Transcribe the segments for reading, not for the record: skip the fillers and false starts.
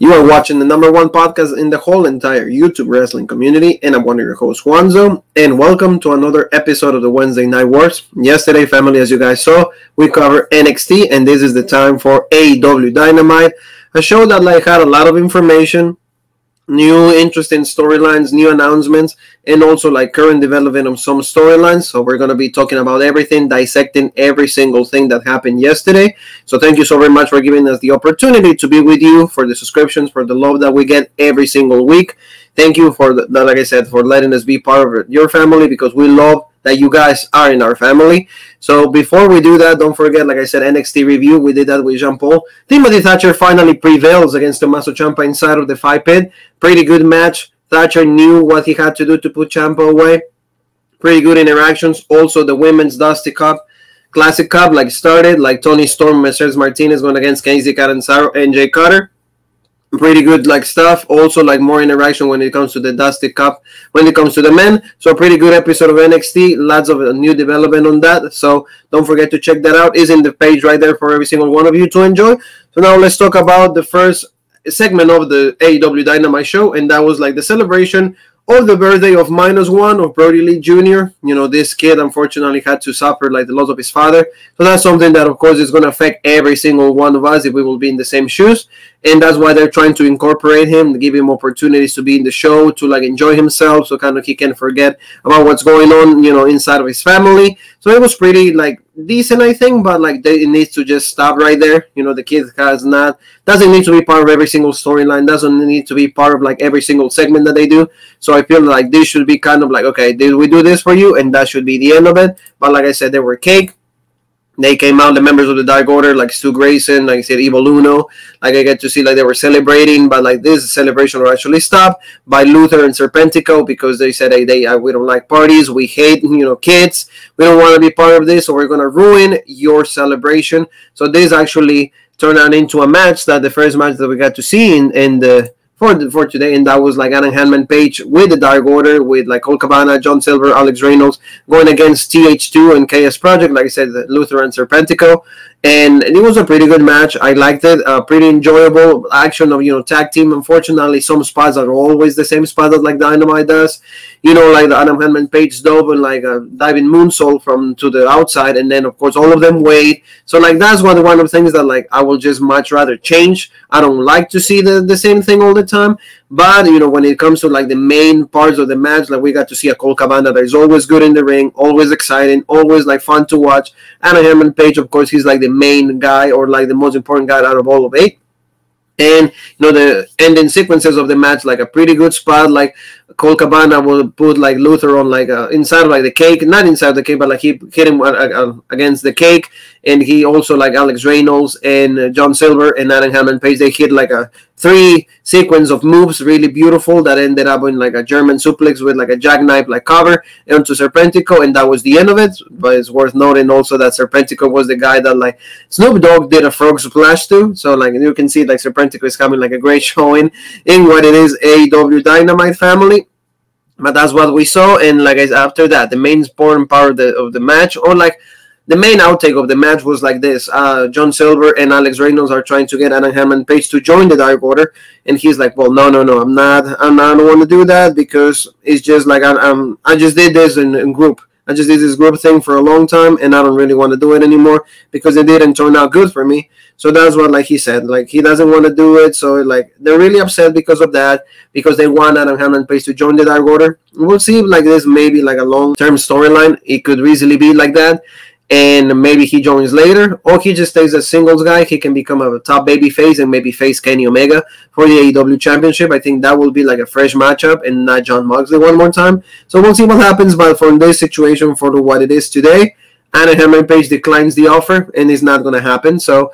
You are watching the #1 podcast in the whole entire YouTube wrestling community, and I'm one of your hosts, Juanzo, and welcome to another episode of the Wednesday Night Wars. Yesterday, family, as you guys saw, we covered NXT, and this is the time for AEW Dynamite, a show that had a lot of information, new interesting storylines, new announcements, and also current development of some storylines. So we're going to be talking about everything, dissecting every single thing that happened yesterday. So thank you so very much for giving us the opportunity to be with you, for the subscriptions, for the love that we get every single week. Thank you for like I said, for letting us be part of your family, because we love that you guys are in our family. So before we do that, don't forget, like I said, NXT review. We did that with Jean-Paul. Timothy Thatcher finally prevails against Tommaso Ciampa inside of the fight pit. Pretty good match. Thatcher knew what he had to do to put Ciampa away. Pretty good interactions. Also, the Women's Dusty Cup, Classic Cup, started. Tony Storm, Mercedes Martinez going against Casey Catanzaro and Jay Cutter. Pretty good stuff. Also more interaction when it comes to the Dusty Cup, when it comes to the men. So pretty good episode of NXT. Lots of new development on that. So don't forget to check that out. It's in the page right there for every single one of you to enjoy. So now let's talk about the first segment of the AEW Dynamite show, and that was the celebration of the birthday of -1 of Brody Lee Jr. This kid unfortunately had to suffer the loss of his father. So that's something that, of course, is going to affect every single one of us if we will be in the same shoes. And that's why they're trying to incorporate him, give him opportunities to be in the show, to enjoy himself, so kind of he can forget about what's going on, inside of his family. So it was pretty decent, I think, but it needs to just stop right there. The kid doesn't need to be part of every single storyline, doesn't need to be part of every single segment that they do. So I feel this should be kind of okay, did we do this for you? And that should be the end of it. But like I said, they were cake. They came out, the members of the Dark Order, Stu Grayson, I said, Evil Uno. I get to see they were celebrating, but this celebration will actually stop by Luther and Serpentico, because they said, hey, we don't like parties, we hate, kids, we don't want to be part of this, so we're going to ruin your celebration. So this actually turned out into a match, that the first match that we got to see in the for today, and that was Adam Hangman Page with the Dark Order, with Colt Cabana, John Silver, Alex Reynolds going against TH2 and KS Project, like I said, Luther and Serpentico. And it was a pretty good match. I liked it. Pretty enjoyable action of tag team. Unfortunately, some spots are always the same spot that Dynamite does. The Adam Hangman Page dove and a diving moonsault to the outside, and then of course all of them wait. So that's one of the things that I will just much rather change. I don't like to see the same thing all the time. But when it comes to the main parts of the match, we got to see a Colt Cabana that is always good in the ring, always exciting, always fun to watch. And Hangman Page, of course, he's the main guy, or the most important guy out of all of 8. And the ending sequences of the match, a pretty good spot. Colt Cabana will put Luther on inside of the cake, not inside the cake, but he hit him against the cake. And he also Alex Reynolds and John Silver and Adam Hangman Page, they hit a 3 sequence of moves, really beautiful, that ended up in a German suplex with a jackknife cover onto Serpentico, and that was the end of it. But it's worth noting also that Serpentico was the guy that Snoop Dogg did a frog splash to. So you can see Serpentico is coming a great showing in what it is AEW Dynamite, family. But that's what we saw. And after that, the main important part of the match, or the main outtake of the match was this. John Silver and Alex Reynolds are trying to get Adam Hangman Page to join the Dark Order, and he's well, no, I'm not. I don't want to do that, because it's just I just did this in group. I just did this group thing for a long time, and I don't really want to do it anymore, because it didn't turn out good for me. So that's what he said. He doesn't want to do it. So they're really upset because of that, because they want Adam Hangman Page to join the Dark Order. We'll see if this maybe a long-term storyline. It could easily be that. And maybe he joins later, or he just stays a singles guy. He can become a top baby face and maybe face Kenny Omega for the AEW Championship. I think that will be a fresh matchup, and not Jon Moxley one more time. So we'll see what happens. But for this situation, for what it is today, Adam Hangman Page declines the offer, and it's not going to happen. So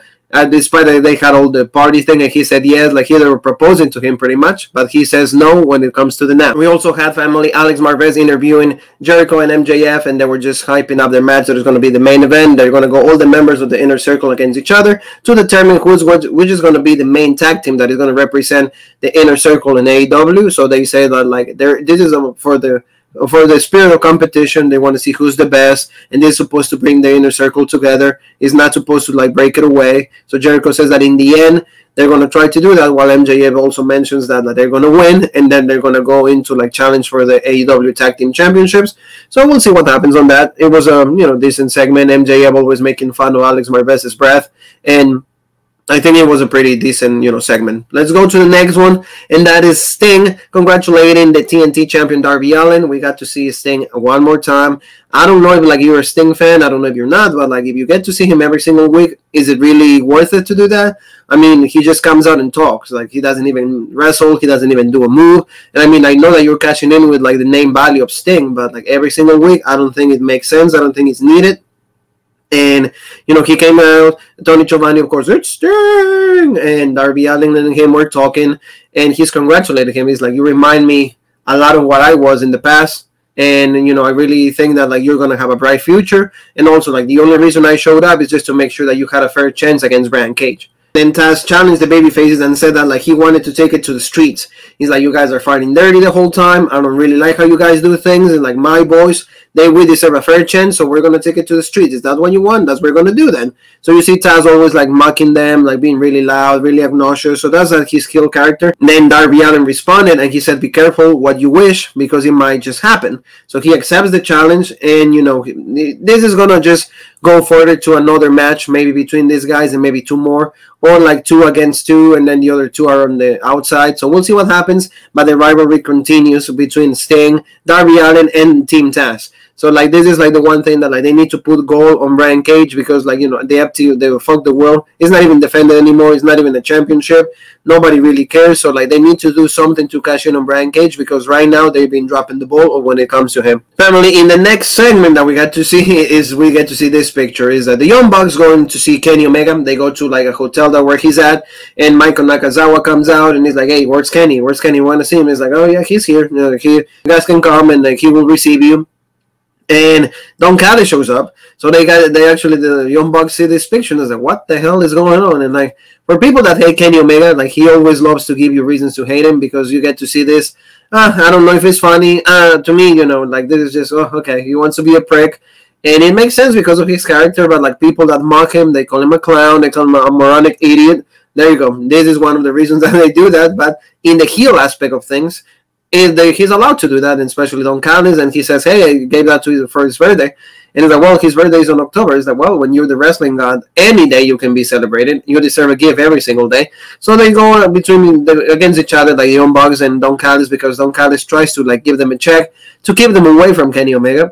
despite that they had all the party thing, and he said yes, they were proposing to him pretty much, but he says no when it comes to the net. We also had family Alex Marvez interviewing Jericho and MJF, and they were just hyping up their match that is going to be the main event. They're going to go all the members of the Inner Circle against each other to determine which is going to be the main tag team that is going to represent the Inner Circle in AEW. So they say that this is for the for the spirit of competition. They want to see who's the best, and they're supposed to bring the Inner Circle together. It's not supposed to like break it away. So Jericho says that in the end, they're going to try to do that, while MJF also mentions that they're going to win, and then they're going to go into like challenge for the AEW Tag Team Championships. So we'll see what happens on that. It was a decent segment. MJF always making fun of Alex Marvez's breath, and I think it was a pretty decent, segment. Let's go to the next one, and that is Sting congratulating the TNT champion Darby Allin. We got to see Sting one more time. I don't know if like you're a Sting fan. I don't know if you're not, but like if you get to see him every single week, is it really worth it to do that? I mean, he just comes out and talks. Like he doesn't even wrestle. He doesn't even do a move. And I mean, I know that you're cashing in with like the name value of Sting, but like every single week, I don't think it makes sense. I don't think it's needed. And, he came out, Tony Giovanni, of course, it's Sting! And Darby Allin and him were talking, and he's congratulated him. He's like, you remind me a lot of what I was in the past. And, I really think that, like, you're going to have a bright future. And also, like, the only reason I showed up is just to make sure that you had a fair chance against Brian Cage. Then Taz challenged the babyfaces and said that like he wanted to take it to the streets. He's like, you guys are fighting dirty the whole time. I don't really like how you guys do things. And like my boys, we deserve a fair chance, so we're gonna take it to the streets. Is that what you want? That's what we're gonna do then. So you see Taz always like mocking them, like being really loud, really obnoxious. So that's like his heel character. And then Darby Allin responded and he said, be careful what you wish because it might just happen. So he accepts the challenge, and this is gonna just go further to another match, maybe between these guys and maybe two more, or like 2 against 2, and then the other 2 are on the outside. So we'll see what happens, but the rivalry continues between Sting, Darby Allin, and Team Taz. So like this is like the one thing that like they need to put gold on Brian Cage, because like they have to, they fuck the world. It's not even defended anymore. It's not even a championship. Nobody really cares. So like they need to do something to cash in on Brian Cage, because right now they've been dropping the ball when it comes to him. Family, in the next segment that we got to see is we get to see this picture is that the Young Bucks going to see Kenny Omega. They go to like a hotel that where he's at, and Michael Nakazawa comes out and he's like, hey, where's Kenny? Where's Kenny? Want to see him? He's like, oh yeah, he's here. You guys can come and like he will receive you. And Don Callis shows up, so the Young Bucks see this picture and they're like, what the hell is going on? And like for people that hate Kenny Omega, like he always loves to give you reasons to hate him, because you get to see this. I don't know if it's funny. To me, like this is just, oh, okay, he wants to be a prick. And it makes sense because of his character, but like people that mock him, they call him a clown, they call him a moronic idiot. There you go. This is one of the reasons that they do that. But in the heel aspect of things, he's allowed to do that, and especially Don Callis, and he says, hey, I gave that to you for his birthday. And he's like, well, his birthday is on October. He's like, well, when you're the wrestling god, any day you can be celebrated. You deserve a gift every single day. So they go against each other, like Young Bucks and Don Callis, because Don Callis tries to like give them a check to keep them away from Kenny Omega.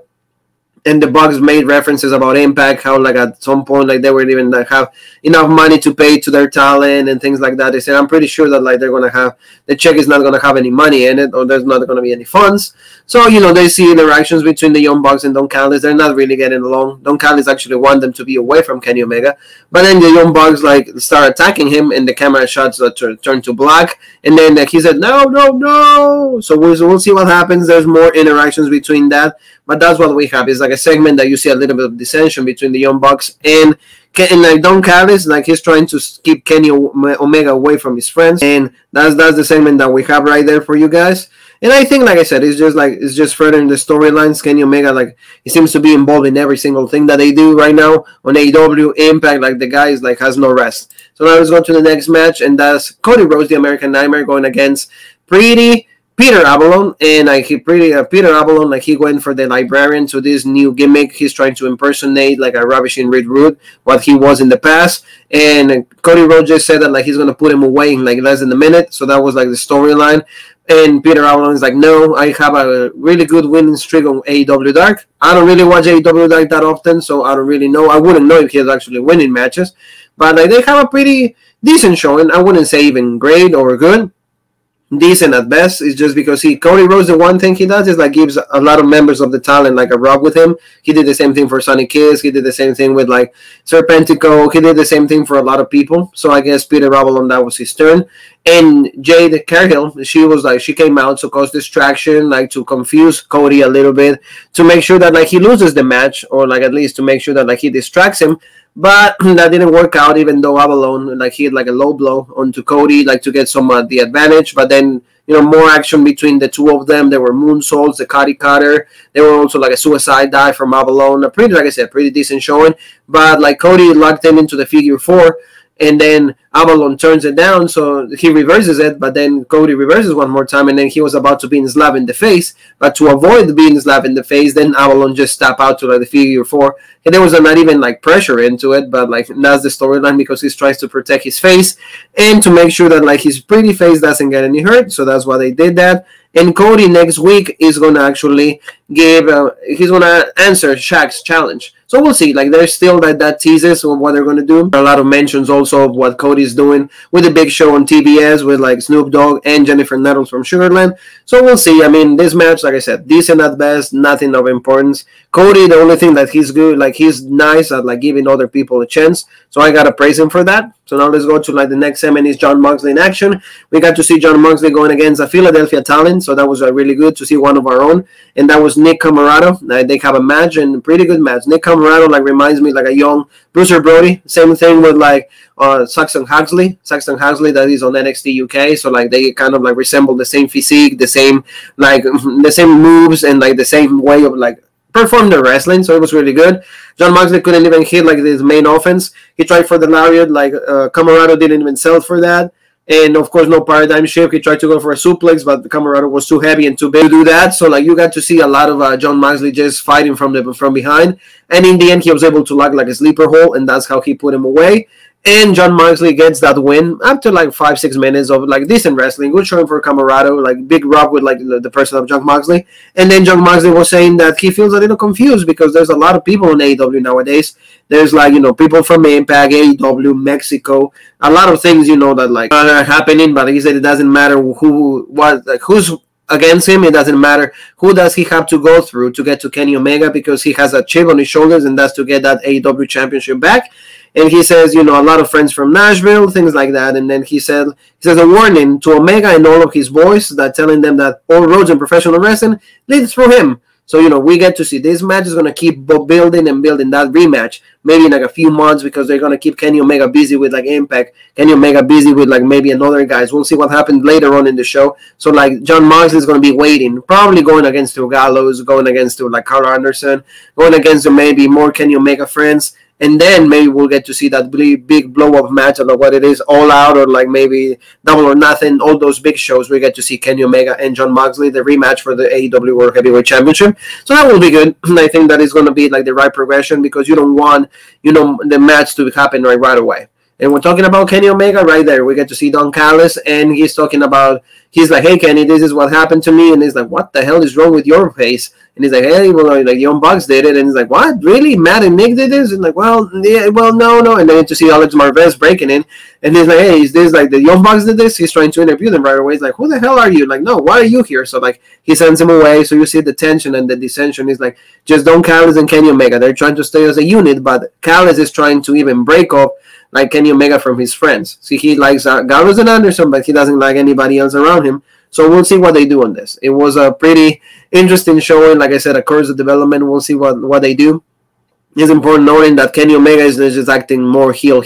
And the Bucks made references about Impact, how like at some point like they wouldn't even like, have enough money to pay to their talent and things like that. They said, I'm pretty sure that like they're gonna have the check is not gonna have any money in it, or there's not gonna be any funds. So they see interactions between the Young Bucks and Don Callis. They're not really getting along. Don Callis actually want them to be away from Kenny Omega, but then the Young Bucks like start attacking him, and the camera shots turn to black. And then he said, no. So we'll see what happens. There's more interactions between that. But that's what we have. It's like a segment that you see a little bit of dissension between the Young Bucks and like Don Callis. Like he's trying to keep Kenny Omega away from his friends, and that's the segment that we have right there for you guys. And I think, like I said, it's just furthering the storylines. Kenny Omega, like he seems to be involved in every single thing that they do right now on AEW Impact. Like the guy is like has no rest. So now let's go to the next match, and that's Cody Rhodes, the American Nightmare, going against Peter Avalon. And like Peter Avalon, like he went for the librarian to this new gimmick. He's trying to impersonate like a ravishing Reed Root, what he was in the past. And Cody Rhodes just said that like he's gonna put him away in like less than a minute. So that was like the storyline. And Peter Avalon is like, no, I have a really good winning streak on AEW Dark. I don't really watch AEW Dark that often, so I don't really know. I wouldn't know if he is actually winning matches. But like they have a pretty decent showing. I wouldn't say even great or good. Decent at best. It's just because Cody Rhodes, the one thing he does is like gives a lot of members of the talent like a rub with him. He did the same thing for Sonny Kiss. He did the same thing with like Serpentico. He did the same thing for a lot of people. So I guess Peter Avalon, that was his turn. And Jade Cargill, she came out to cause distraction, like to confuse Cody a little bit, to make sure that like he loses the match, or like at least to make sure that like he distracts him. But that didn't work out, even though Avalon like he had like a low blow onto Cody, like to get some the advantage. But then more action between the two of them. There were moonsaults, the Cody Cutter. There were also like a suicide dive from Avalon. Like I said, pretty decent showing. But like Cody locked him into the figure 4. and then Avalon turns it down, so he reverses it, but then Cody reverses one more time, and then he was about to be slapped in the face, but to avoid being slapped in the face, then Avalon just tap out to like the figure 4, and there was not even like pressure into it, but like that's the storyline because he tries to protect his face and to make sure that like his pretty face doesn't get any hurt, so that's why they did that. And Cody next week is going to actually he's going to answer Shaq's challenge. So we'll see. Like there's still that teases of what they're going to do. A lot of mentions also of what Cody's doing with the big show on TBS with like Snoop Dogg and Jennifer Nettles from Sugarland. So we'll see. I mean, this match, like I said, decent at best, nothing of importance. Cody, the only thing that he's good, like he's nice at like giving other people a chance. So I got to praise him for that. So now let's go to like the next segment is Jon Moxley in action. We got to see Jon Moxley going against a Philadelphia talent. So that was really good to see one of our own. And that was Nick Camarado. They have a match and a pretty good match. Nick Camarado like reminds me like a young Bruiser Brody. Same thing with like Saxon Huxley that is on NXT UK. So like they kind of like resemble the same physique, the same moves, and like the same way of like perform their wrestling. So it was really good. Jon Moxley couldn't even hit like his main offense. He tried for the lariat, like Camarado didn't even sell for that. And of course, no paradigm shift. He tried to go for a suplex, but the Camarado was too heavy and too big to do that. So like you got to see a lot of Jon Moxley just fighting from behind. And in the end, he was able to lock like a sleeper hole, and that's how he put him away. And Jon Moxley gets that win after like 5-6 minutes of like decent wrestling. Good showing for Camarado, like big rub with like the person of Jon Moxley. And then Jon Moxley was saying that he feels a little confused because there's a lot of people in AEW nowadays. There's like, people from Impact, AEW, Mexico, a lot of things, that like are happening. But he said it doesn't matter who's against him. It doesn't matter who does he have to go through to get to Kenny Omega because he has a chip on his shoulders, and that's to get that AEW championship back. And he says, a lot of friends from Nashville, things like that. And then he says a warning to Omega and all of his boys that telling them that all roads in professional wrestling lead through him. So, we get to see this match is going to keep building and building that rematch, maybe in like a few months, because they're going to keep Kenny Omega busy with like Impact, Kenny Omega busy with like maybe another guys. We'll see what happens later on in the show. So like Jon Moxley is going to be waiting, probably going against Gallows, going against like Carl Anderson, going against maybe more Kenny Omega friends. And then maybe we'll get to see that big blow-up match, or what it is, All Out, or like maybe Double or Nothing, all those big shows. We get to see Kenny Omega and Jon Moxley, the rematch for the AEW World Heavyweight Championship. So that will be good. And I think that is going to be like the right progression because you don't want, the match to happen right away. And we're talking about Kenny Omega right there. We get to see Don Callis, and he's talking about, he's like, hey, Kenny, this is what happened to me. And he's like, what the hell is wrong with your face? And he's like, hey, well, like Young Bucks did it. And he's like, what? Really? Matt and Nick did this? And like, well, yeah, well, no. And then to see Alex Marvez breaking in. And he's like, hey, is this like the Young Bucks did this? He's trying to interview them right away. He's like, who the hell are you? Like, no, why are you here? So like he sends him away. So you see the tension and the dissension. He's like, just Don Callis and Kenny Omega. They're trying to stay as a unit, but Callis is trying to even break up like Kenny Omega from his friends. See, he likes Gallows and Anderson, but he doesn't like anybody else around him. So we'll see what they do on this. It was a pretty interesting showing. Like I said, a course of development. We'll see what they do. It's important noting that Kenny Omega is just acting more heel,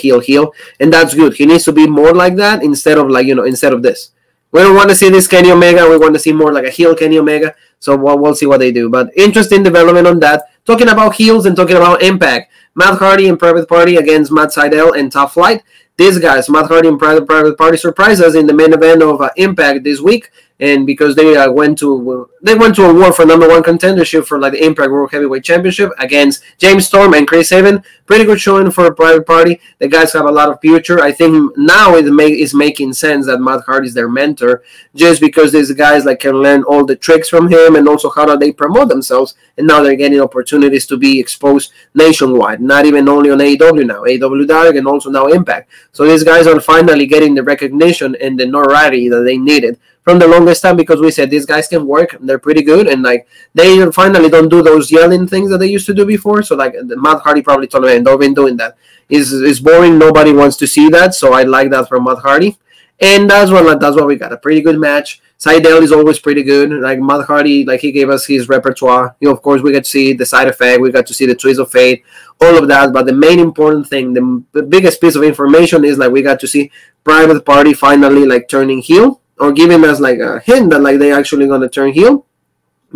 and that's good. He needs to be more like that instead of instead of this. We don't want to see this Kenny Omega. We want to see more like a heel Kenny Omega. So we'll see what they do. But interesting development on that. Talking about heels and talking about Impact. Matt Hardy and Private Party against Matt Sydal and Top Flight. These guys, Matt Hardy and Private Party, surprised us in the main event of Impact this week, and because they went to a war for number one contendership for like the Impact World Heavyweight Championship against James Storm and Chris Sabin. Pretty good showing for a Private Party. The guys have a lot of future. I think now it is making sense that Matt Hardy is their mentor, just because these guys like can learn all the tricks from him and also how do they promote themselves. And now they're getting opportunities to be exposed nationwide, not even only on AEW now, AEW Dark, and also now Impact. So these guys are finally getting the recognition and the notoriety that they needed from the longest time, because we said these guys can work, they're pretty good, and like they finally don't do those yelling things that they used to do before. So like Matt Hardy probably told me, don't been doing that. It's boring. Nobody wants to see that. So I like that from Matt Hardy, and that's what we got. A pretty good match. Sydal is always pretty good. Like Matt Hardy, like he gave us his repertoire. Of course, we got to see the side effect. We got to see the twist of fate, all of that. But the main important thing, the biggest piece of information is like we got to see Private Party finally like turning heel, or giving us like a hint that like they actually gonna turn heel.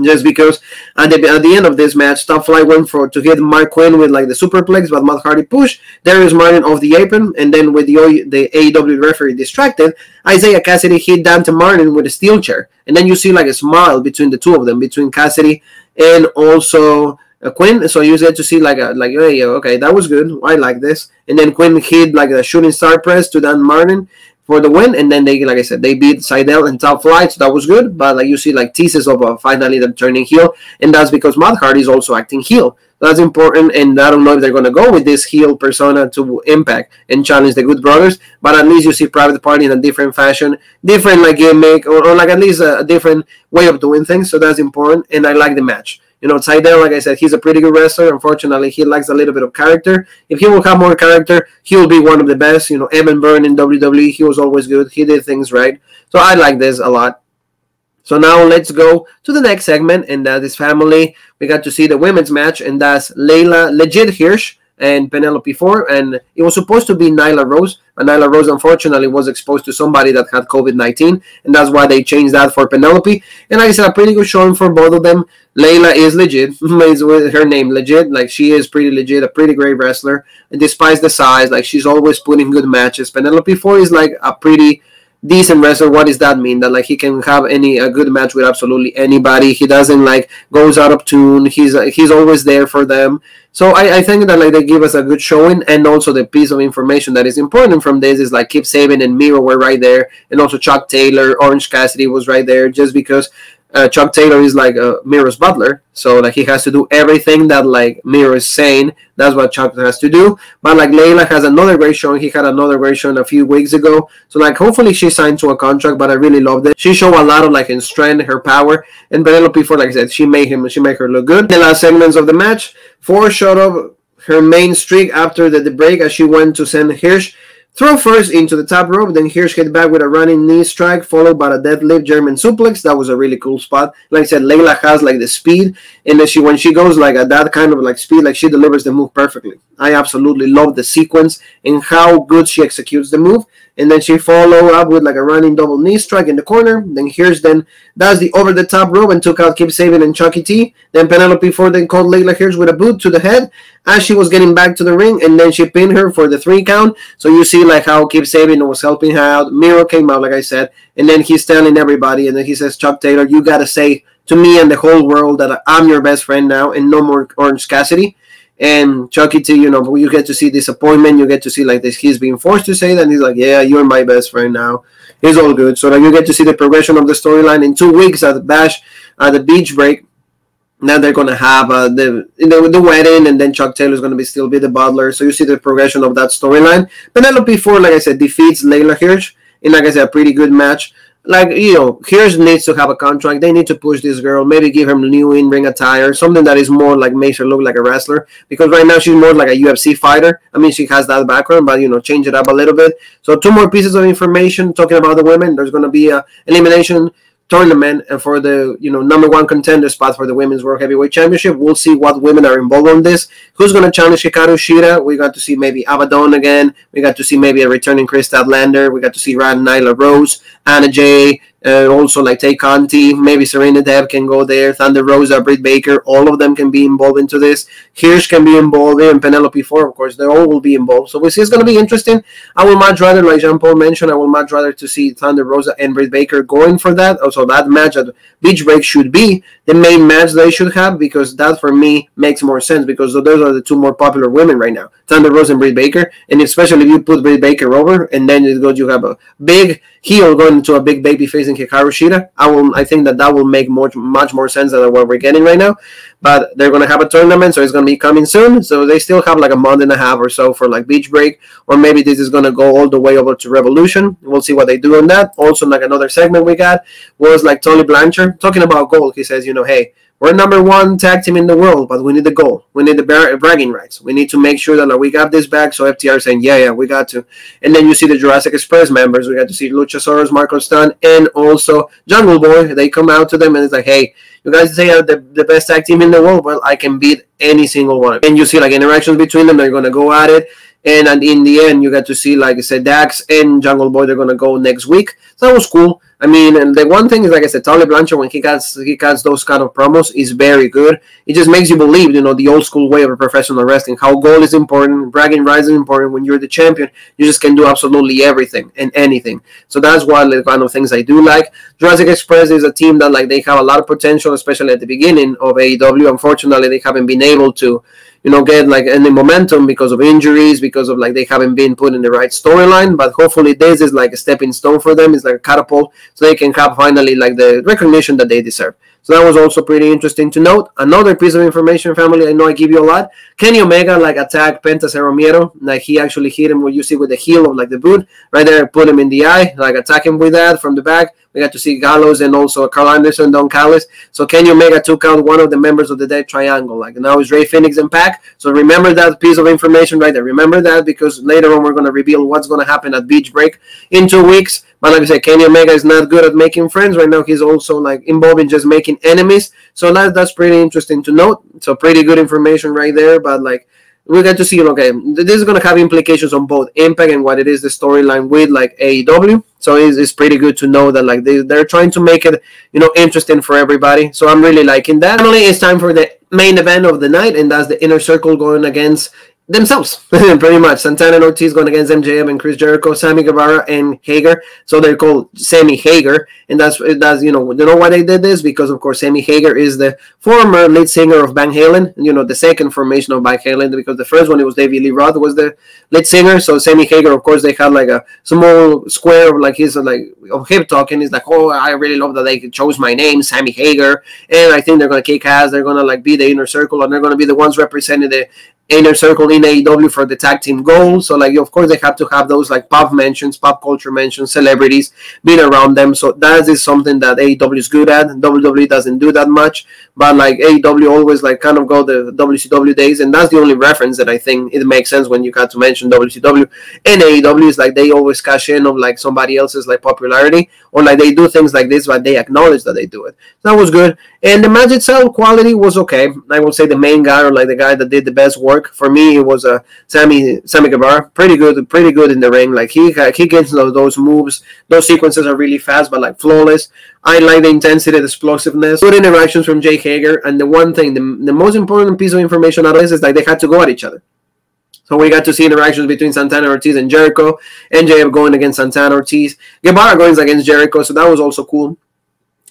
Just because at the end of this match, Top Flight went to hit Mark Quinn with like the superplex, but Matt Hardy pushed Darius Martin off the apron, and then with the AEW referee distracted, Isaiah Cassidy hit Dante Martin with a steel chair, and then you see like a smile between the two of them, between Cassidy and also Quinn. So you get to see like hey, okay, that was good, I like this. And then Quinn hit like a shooting star press to Dan Martin for the win, and then they, like I said, they beat Seidel and Top Flight, so that was good. But like you see, like teases of finally them turning heel, and that's because Matt Hardy is also acting heel. That's important, and I don't know if they're gonna go with this heel persona to Impact and challenge the Good Brothers, but at least you see Private Party in a different fashion, different like gimmick, or like at least a different way of doing things. So that's important, and I like the match. You know, Seidel, like I said, he's a pretty good wrestler. Unfortunately, he lacks a little bit of character. If he will have more character, he will be one of the best. You know, Evan Byrne in WWE, he was always good. He did things right. So I like this a lot. So now let's go to the next segment, and that is family. We got to see the women's match, and that's Layla Legit Hirsch and Penelope Ford, and it was supposed to be Nyla Rose, but Nyla Rose unfortunately was exposed to somebody that had COVID-19, and that's why they changed that for Penelope. And like I said, a pretty good showing for both of them. Layla is legit, is with her name legit, like she is pretty legit, a pretty great wrestler, and despite the size, like she's always putting good matches. Penelope Ford is like a pretty decent wrestler. What does that mean? That like he can have a good match with absolutely anybody. He doesn't like goes out of tune. He's always there for them. So I think that like they give us a good showing, and also the piece of information that is important from this is like Kip Sabian and Miro were right there, and also Chuck Taylor, Orange Cassidy was right there, just because Chuck Taylor is like Miro's butler, so like he has to do everything that like Miro is saying. That's what Chuck has to do. But like Layla has another great showing. He had another great showing a few weeks ago. So like hopefully she signed to a contract. But I really loved it. She showed a lot of like in strength, her power, and Penelope Ford, like I said, she made her look good. The last segments of the match, Ford showed up her main streak after the break as she went to send Hirsch throw first into the top rope, then Hirsch hit back with a running knee strike, followed by a deadlift German suplex. That was a really cool spot. Like I said, Layla has like the speed, and then when she goes like at that kind of like speed, like she delivers the move perfectly. I absolutely love the sequence and how good she executes the move. And then she followed up with like a running double knee strike in the corner. Then Hirsch does the over the top rope and took out Kip Sabian and Chucky T. Then Penelope Ford then caught Layla Hirsch with a boot to the head as she was getting back to the ring, and then she pinned her for the 3 count. So you see like how Kip Sabian was helping her out. Miro came out, like I said, and then he's telling everybody, and then he says, Chuck Taylor, you gotta say to me and the whole world that I'm your best friend now, and no more Orange Cassidy. And Chucky T, you know, you get to see disappointment. You get to see like this. He's being forced to say that. And he's like, yeah, you're my best friend now. It's all good. So like you get to see the progression of the storyline in 2 weeks at the Bash, at the beach break. Now they're going to have the wedding, and then Chuck Taylor's going to still be the butler. So you see the progression of that storyline. Penelope Ford, like I said, defeats Layla Hirsch in, like I said, a pretty good match. Like, you know, Hirsch needs to have a contract. They need to push this girl, maybe give her new in-ring attire, something that is more like makes her look like a wrestler. Because right now she's more like a UFC fighter. I mean, she has that background, but, you know, change it up a little bit. So 2 more pieces of information talking about the women. There's going to be a elimination tournament for the, you know, #1 contender spot for the Women's World Heavyweight Championship. We'll see what women are involved on this. Who's going to challenge Hikaru Shida? We got to see maybe Abaddon again. We got to see maybe a returning Chris Statlander. We got to see Nyla Rose, Anna Jay, also like Tay Conti. Maybe Serena Deeb can go there. Thunder Rosa, Britt Baker. All of them can be involved into this. Hirsch can be involved there, and Penelope Ford, of course. They all will be involved. So we see it's going to be interesting. I would much rather, like Jean-Paul mentioned, I would much rather to see Thunder Rosa and Britt Baker going for that. Also, that match at Beach Break should be the main match they should have, because that for me makes more sense, because those are the 2 more popular women right now, Thunder Rosa and Britt Baker. And especially if you put Britt Baker over, and then you have a big heel going into a big baby face in Hikaru Shida, I think that will make much more sense than what we're getting right now. But they're going to have a tournament, so it's going to be coming soon. So they still have like a month and a half or so for like Beach Break, or maybe this is going to go all the way over to Revolution. We'll see what they do on that. Also, like another segment we got was like Tony Blanchard talking about gold. He says, you know, hey, we're #1 tag team in the world, but we need the goal. We need the bragging rights. We need to make sure that like, we got this back. So FTR saying, yeah, we got to. And then you see the Jurassic Express members. We got to see Luchasaurus, Marco Stunt, and also Jungle Boy. They come out to them and it's like, hey, you guys say you're the best tag team in the world. Well, I can beat any single one. And you see like interactions between them. They're going to go at it. And in the end, you got to see, like I said, Dax and Jungle Boy, they're going to go next week. So that was cool. I mean, and the one thing is, like I said, Tully Blanchard, when he cuts those kind of promos, is very good. It just makes you believe, the old school way of professional wrestling, how goal is important, bragging rights is important. When you're the champion, you just can do absolutely everything and anything. So that's one of the kind of things I do like. Jurassic Express is a team that, like, they have a lot of potential, especially at the beginning of AEW. Unfortunately, they haven't been able to get like any momentum because of injuries, because of like they haven't been put in the right storyline. But hopefully this is like a stepping stone for them. It's like a catapult, so they can have finally like the recognition that they deserve. So that was also pretty interesting to note. Another piece of information, family, I know I give you a lot. Kenny Omega like attacked Penta Romero. Like he actually hit him, what you see with the heel of like the boot right there, put him in the eye, like attack him with that from the back. We got to see Gallows and also Carl Anderson, Don Callis. So Kenny Omega took out one of the members of the Death Triangle. Like now it's Rey Fenix and Pac. So remember that piece of information right there. Remember that, because later on we're going to reveal what's going to happen at Beach Break in 2 weeks. But like I said, Kenny Omega is not good at making friends. Right now he's also like involved in just making enemies. So that's pretty interesting to note. So pretty good information right there. But like, we got to see, okay, this is going to have implications on both Impact and what it is, the storyline with like AEW. So it's pretty good to know that like they're trying to make it, interesting for everybody. So I'm really liking that. Finally, it's time for the main event of the night, and that's the Inner Circle going against themselves, pretty much. Santana and Ortiz going against MJF and Chris Jericho, Sammy Guevara and Hager. So they're called Sammy Hager, and that's you know why they did this, because of course Sammy Hager is the former lead singer of Van Halen. The second formation of Van Halen, because the first one, it was David Lee Roth was the lead singer. So Sammy Hager, of course, they had like a small square of like his like of him talking. He's like, oh, I really love that they chose my name, Sammy Hager, and I think they're gonna kick ass. They're gonna like be the Inner Circle, and they're gonna be the ones representing the Inner Circle in AEW for the tag team goal. So like, of course, they have to have those like pop culture mentions, celebrities being around them. So that is something that AEW is good at. WWE doesn't do that much, but like AEW always like kind of go the WCW days, and that's the only reference that I think it makes sense when you got to mention WCW and AEW is like they always cash in on like somebody else's like popularity, or like they do things like this, but they acknowledge that they do it. So that was good, and the match itself quality was okay. I will say the main guy, or like the guy that did the best work for me, it was Sammy Guevara. Pretty good in the ring. Like he gets those moves, those sequences are really fast, but like flawless. I like the intensity, the explosiveness, good interactions from Jake Hager. And the one thing, the most important piece of information out of this is like they had to go at each other. So we got to see interactions between Santana Ortiz and Jericho. MJF going against Santana Ortiz. Guevara going against Jericho. So that was also cool.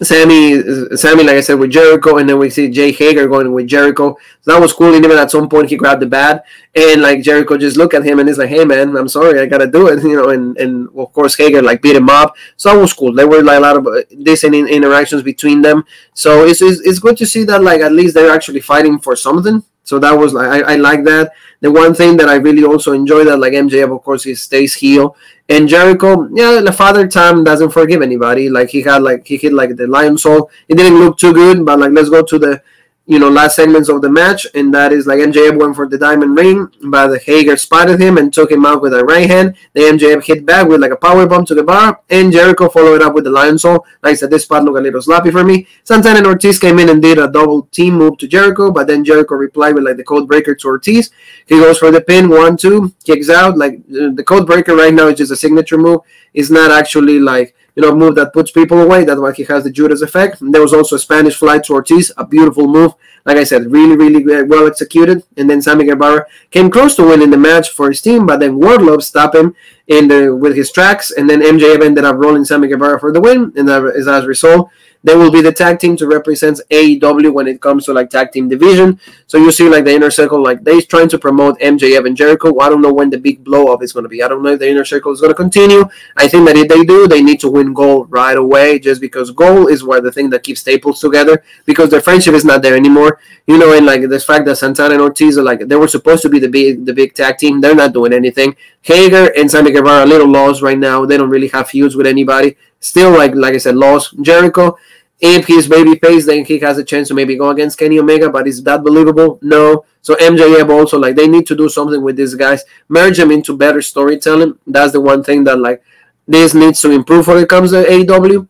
Sammy, like I said, with Jericho, and then we see Jay Hager going with Jericho. So that was cool. And even at some point, he grabbed the bat, and like Jericho just looked at him and he's like, "Hey man, I'm sorry, I gotta do it," And of course Hager like beat him up. So that was cool. There were like a lot of decent interactions between them. So it's good to see that like at least they're actually fighting for something. So that was like I like that. The one thing that I really also enjoy that like MJF, of course, he stays heel, and Jericho, yeah, the Father Time doesn't forgive anybody. Like he hit like the Lion Soul. It didn't look too good, but like let's go to the last segments of the match, and that is like MJF went for the diamond ring, but Hager spotted him and took him out with a right hand. The MJF hit back with like a power bomb to the bar, and Jericho followed it up with the Lion Soul. Like I said, this spot looked a little sloppy for me. Santana and Ortiz came in and did a double team move to Jericho, but then Jericho replied with like the code breaker to Ortiz. He goes for the pin, 1-2, kicks out. Like the code breaker right now is just a signature move. It's not actually like move that puts people away. That's why he has the Judas effect. And there was also a Spanish fly to Ortiz, a beautiful move. Like I said, really, really well executed. And then Sammy Guevara came close to winning the match for his team, but then Wardlow stopped him with his tracks, and then MJF ended up rolling Sammy Guevara for the win. And as a result, they will be the tag team to represent AEW when it comes to like tag team division. So you see like the Inner Circle, like they're trying to promote MJF and Jericho. I don't know when the big blow up is going to be. I don't know if the Inner Circle is going to continue. I think that if they do, they need to win gold right away, just because gold is where the thing that keeps staples together, because their friendship is not there anymore. And like the fact that Santana and Ortiz are like, they were supposed to be the big tag team. They're not doing anything. Hager and Sammy Guevara are a little lost right now. They don't really have feuds with anybody. Still, like I said, lost. Jericho, if he's babyface, then he has a chance to maybe go against Kenny Omega, but is that believable? No. So MJF also, like, they need to do something with these guys, merge them into better storytelling. That's the one thing that like this needs to improve when it comes to AEW,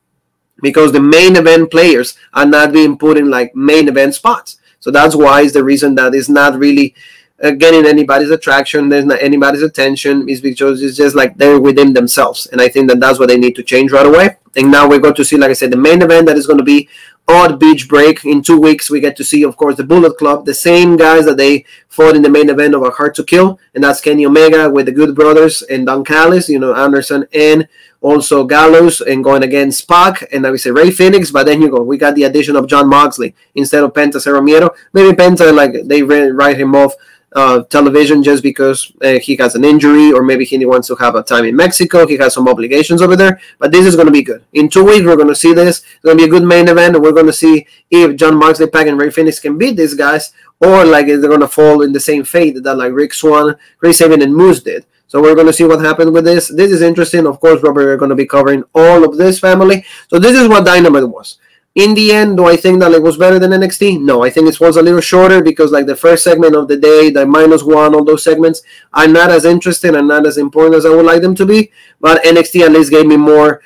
because the main event players are not being put in like main event spots. So that's why is the reason that it's not really getting anybody's attraction. There's not anybody's attention. It's because it's just like they're within themselves. And I think that that's what they need to change right away. And now we're going to see, like I said, the main event that is going to be Odd Beach Break. In 2 weeks, we get to see, of course, the Bullet Club, the same guys that they fought in the main event of A Hard to Kill, and that's Kenny Omega with the Good Brothers and Don Callis, Anderson, and also Gallows, and going against Pac, and I would say Ray Phoenix, but then we got the addition of Jon Moxley instead of Penta Cerro Miedo. Maybe Penta, like, they write him off television just because he has an injury, or maybe he wants to have a time in Mexico. He has some obligations over there, but this is going to be good. In 2 weeks, we're going to see this. It's going to be a good main event, and we're going to see if Jon Moxley, Pac, and Ray Phoenix can beat these guys, or like they're going to fall in the same fate that like Rick Swann, Chris Sabin, and Moose did. So we're going to see what happens with this. This is interesting. Of course, Robert, we're going to be covering all of this, family. So this is what Dynamite was. In the end, do I think that it was better than NXT? No, I think it was a little shorter because like the first segment of the day, the -1, all those segments are not as interesting and not as important as I would like them to be. But NXT at least gave me more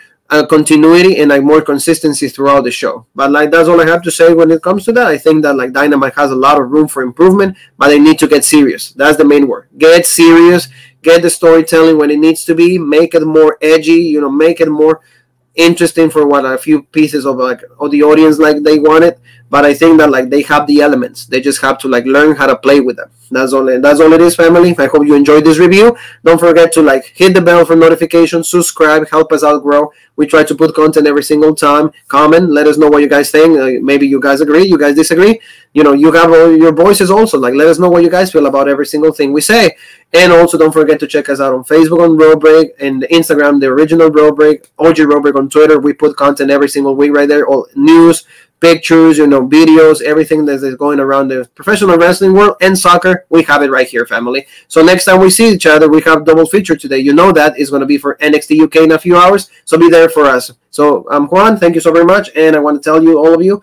continuity and like more consistency throughout the show. But like that's all I have to say when it comes to that. I think that like Dynamite has a lot of room for improvement, but they need to get serious. That's the main word. Get serious. Get the storytelling when it needs to be. Make it more edgy. Make it more interesting for what a few pieces of the audience like they want it. But I think that like they have the elements. They just have to like learn how to play with them. That's all it is, family. I hope you enjoyed this review. Don't forget to like hit the bell for notifications, subscribe, help us out grow. We try to put content every single time. Comment, let us know what you guys think. Maybe you guys agree, you guys disagree. You have all your voices also. Like, let us know what you guys feel about every single thing we say. And also don't forget to check us out on Facebook on Raw Break, and Instagram, the original Raw Break, OG Raw Break on Twitter. We put content every single week right there. All news, pictures, videos, everything that is going around the professional wrestling world and soccer, we have it right here, family. So next time we see each other, we have double feature today. That is going to be for NXT UK in a few hours, so be there for us. So I'm Juan, thank you so very much, and I want to tell you, all of you,